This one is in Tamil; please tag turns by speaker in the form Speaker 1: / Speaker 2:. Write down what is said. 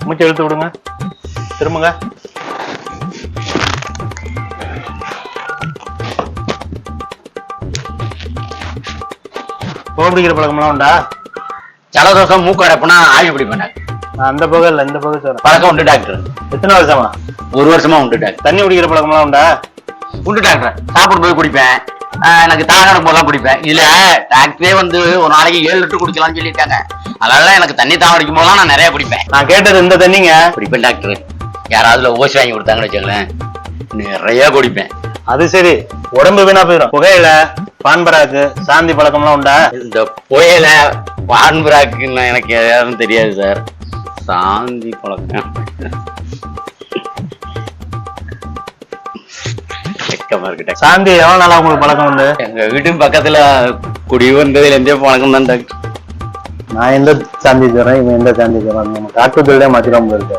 Speaker 1: மூச்சு இழுத்து விடுங்க, திரும்புங்க. புகை பிடிக்கிற பழக்கம்லாம் உண்டா?
Speaker 2: ஜலதோஷம் மூக்கு அடைப்புனா ஆய்வு பிடிப்பேன்.
Speaker 1: அந்த புகை இல்லை, இந்த புகை சொல்றேன்.
Speaker 2: பழக்கம் உண்டு டாக்டர்.
Speaker 1: எத்தனை வருஷமா?
Speaker 2: 1 வருஷமா உண்டு டாக்டர்.
Speaker 1: தண்ணி குடிக்கிற பழக்கம்லாம் உண்டா?
Speaker 2: உண்டு டாக்டர். சாப்பிடும் போது குடிப்பேன், எனக்கு தாகம் போதெல்லாம் குடிப்பேன். இதுல டாக்டரே வந்து ஒரு நாளைக்கு 7 லிட்டர் குடிக்கலாம்னு சொல்லியிருக்காங்க. அதனால எனக்கு தண்ணி தாகம் அடிக்கும் போதெல்லாம் நான் நிறைய குடிப்பேன்.
Speaker 1: நான் கேட்டது இந்த தண்ணிங்க.
Speaker 2: குடிப்பேன் டாக்டர். யாராவது ஓசி வாங்கி கொடுத்தாங்கன்னு வச்சுங்களேன், நிறைய குடிப்பேன்.
Speaker 1: அது சரி, உடம்பு வீணா போயிடும். புகையில பான்பராக்கு சாந்தி பழக்கம்லாம் உண்டா?
Speaker 2: இந்த புயல பான்பராக்குன்னு எனக்கு எதாவது தெரியாது சார். சாந்தி பழக்கம்
Speaker 1: சாந்தி எவ்வளவு நாளா உங்களுக்கு பழக்கம் உண்டு?
Speaker 2: எங்க வீட்டு பக்கத்துல குடி வந்ததுல இருந்தே பழக்கம் தான் டாக்டர்.
Speaker 1: நான் எந்த சாந்தி தரேன், இவன் எந்த சாந்தி தரேன், நம்ம காட்டுதலே மாத்திரம் இருக்கு.